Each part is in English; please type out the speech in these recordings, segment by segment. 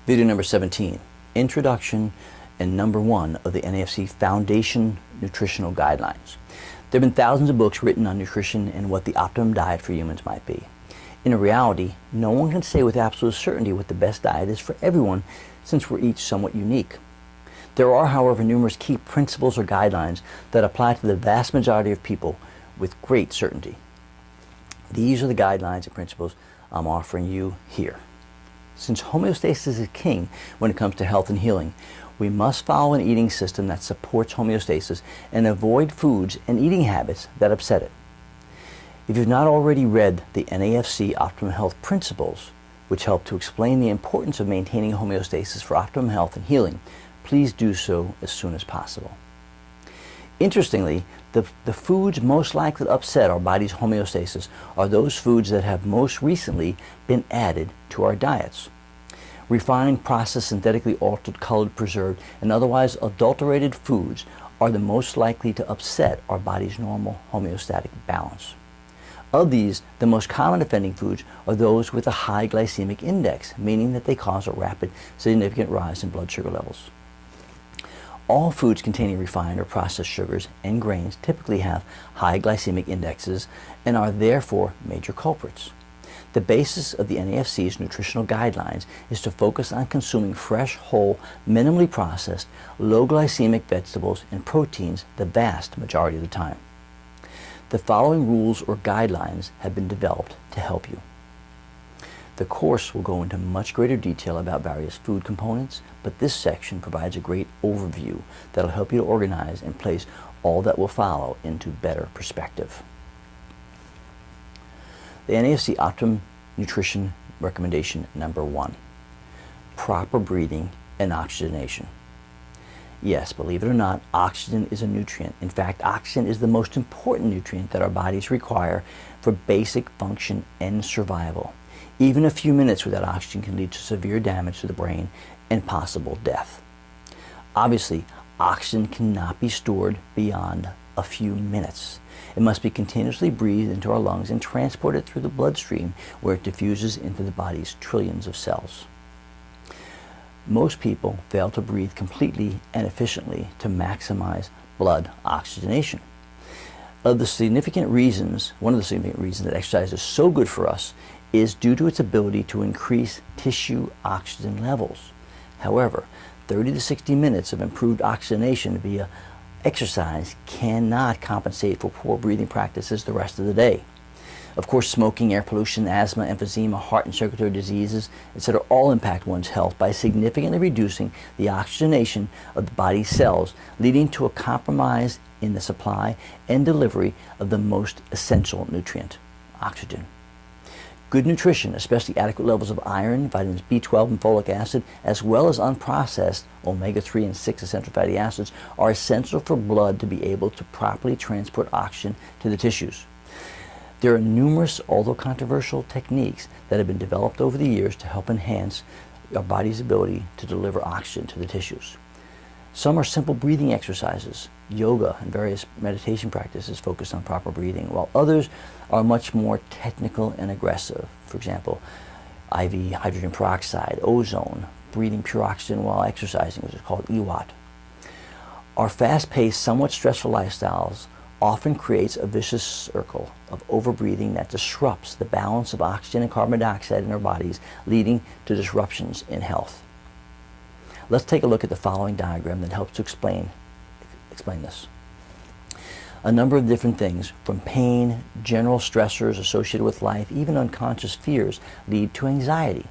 Video number 17, Introduction and number 1 of the NAFC Foundation Nutritional Guidelines. There have been thousands of books written on nutrition and what the optimum diet for humans might be. In reality, no one can say with absolute certainty what the best diet is for everyone, since we're each somewhat unique. There are, however, numerous key principles or guidelines that apply to the vast majority of people with great certainty. These are the guidelines and principles I'm offering you here. Since homeostasis is king when it comes to health and healing, we must follow an eating system that supports homeostasis and avoid foods and eating habits that upset it. If you've not already read the NAFC Optimum Health Principles, which help to explain the importance of maintaining homeostasis for optimum health and healing, please do so as soon as possible. Interestingly, the foods most likely to upset our body's homeostasis are those foods that have most recently been added to our diets. Refined, processed, synthetically altered, colored, preserved, and otherwise adulterated foods are the most likely to upset our body's normal homeostatic balance. Of these, the most common offending foods are those with a high glycemic index, meaning that they cause a rapid, significant rise in blood sugar levels. All foods containing refined or processed sugars and grains typically have high glycemic indexes and are therefore major culprits. The basis of the NAFC's nutritional guidelines is to focus on consuming fresh, whole, minimally processed, low glycemic vegetables and proteins the vast majority of the time. The following rules or guidelines have been developed to help you. The course will go into much greater detail about various food components, but this section provides a great overview that will help you to organize and place all that will follow into better perspective. The NAFC Optimum Nutrition Recommendation number 1, proper breathing and oxygenation. Yes, believe it or not, oxygen is a nutrient. In fact, oxygen is the most important nutrient that our bodies require for basic function and survival. Even a few minutes without oxygen can lead to severe damage to the brain and possible death. Obviously, oxygen cannot be stored beyond a few minutes. It must be continuously breathed into our lungs and transported through the bloodstream, where it diffuses into the body's trillions of cells. Most people fail to breathe completely and efficiently to maximize blood oxygenation. One of the significant reasons that exercise is so good for us is due to its ability to increase tissue oxygen levels. However, 30 to 60 minutes of improved oxygenation via exercise cannot compensate for poor breathing practices the rest of the day. Of course, smoking, air pollution, asthma, emphysema, heart and circulatory diseases, etc. all impact one's health by significantly reducing the oxygenation of the body's cells, leading to a compromise in the supply and delivery of the most essential nutrient, oxygen. Good nutrition, especially adequate levels of iron, vitamins B12 and folic acid, as well as unprocessed omega-3 and 6 essential fatty acids, are essential for blood to be able to properly transport oxygen to the tissues. There are numerous, although controversial, techniques that have been developed over the years to help enhance our body's ability to deliver oxygen to the tissues. Some are simple breathing exercises, yoga, and various meditation practices focused on proper breathing, while others are much more technical and aggressive. For example, IV hydrogen peroxide, ozone, breathing pure oxygen while exercising, which is called EWOT. Our fast-paced, somewhat stressful lifestyles often creates a vicious circle of overbreathing that disrupts the balance of oxygen and carbon dioxide in our bodies, leading to disruptions in health. Let's take a look at the following diagram that helps to explain this. A number of different things, from pain, general stressors associated with life, even unconscious fears, lead to anxiety.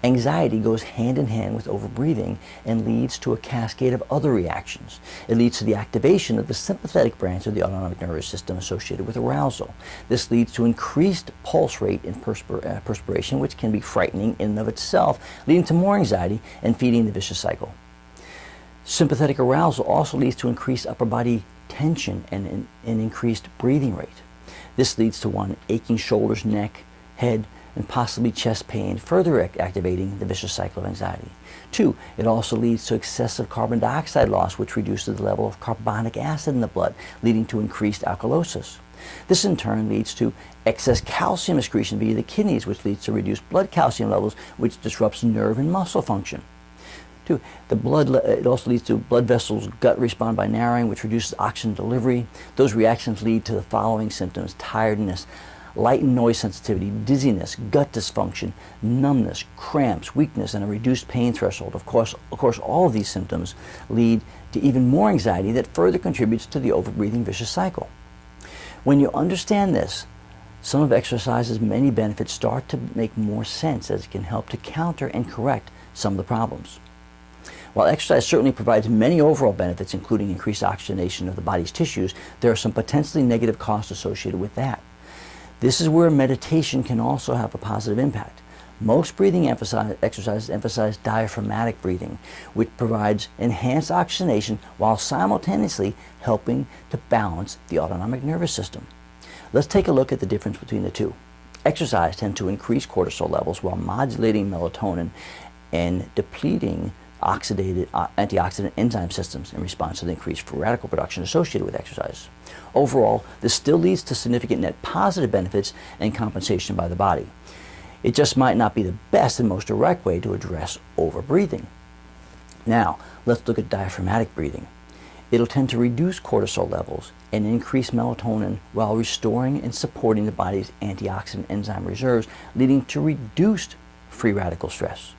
Anxiety goes hand in hand with overbreathing and leads to a cascade of other reactions. It leads to the activation of the sympathetic branch of the autonomic nervous system associated with arousal. This leads to increased pulse rate in perspiration, which can be frightening in and of itself, leading to more anxiety and feeding the vicious cycle. Sympathetic arousal also leads to increased upper body tension and an increased breathing rate. This leads to aching shoulders, neck, head, and possibly chest pain, further activating the vicious cycle of anxiety. 2, it also leads to excessive carbon dioxide loss, which reduces the level of carbonic acid in the blood, leading to increased alkalosis. This in turn leads to excess calcium excretion via the kidneys, which leads to reduced blood calcium levels, which disrupts nerve and muscle function. Two, it also leads to blood vessels gut respond by narrowing, which reduces oxygen delivery. Those reactions lead to the following symptoms: tiredness, light and noise sensitivity, dizziness, gut dysfunction, numbness, cramps, weakness, and a reduced pain threshold. Of course, all of these symptoms lead to even more anxiety that further contributes to the overbreathing vicious cycle. When you understand this, some of exercise's many benefits start to make more sense, as it can help to counter and correct some of the problems. While exercise certainly provides many overall benefits, including increased oxygenation of the body's tissues, there are some potentially negative costs associated with that. This is where meditation can also have a positive impact. Most breathing exercises emphasize diaphragmatic breathing, which provides enhanced oxygenation while simultaneously helping to balance the autonomic nervous system. Let's take a look at the difference between the two. Exercise tends to increase cortisol levels while modulating melatonin and depleting antioxidant enzyme systems in response to the increased free radical production associated with exercise. Overall, this still leads to significant net positive benefits and compensation by the body. It just might not be the best and most direct way to address overbreathing. Now, let's look at diaphragmatic breathing. It'll tend to reduce cortisol levels and increase melatonin while restoring and supporting the body's antioxidant enzyme reserves, leading to reduced free radical stress.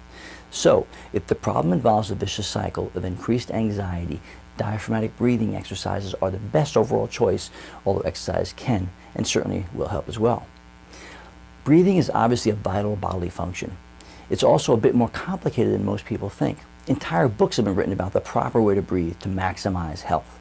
So, if the problem involves a vicious cycle of increased anxiety, diaphragmatic breathing exercises are the best overall choice, although exercise can and certainly will help as well. Breathing is obviously a vital bodily function. It's also a bit more complicated than most people think. Entire books have been written about the proper way to breathe to maximize health.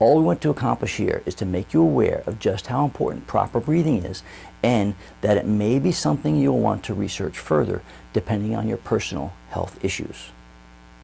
All we want to accomplish here is to make you aware of just how important proper breathing is, and that it may be something you'll want to research further depending on your personal health issues.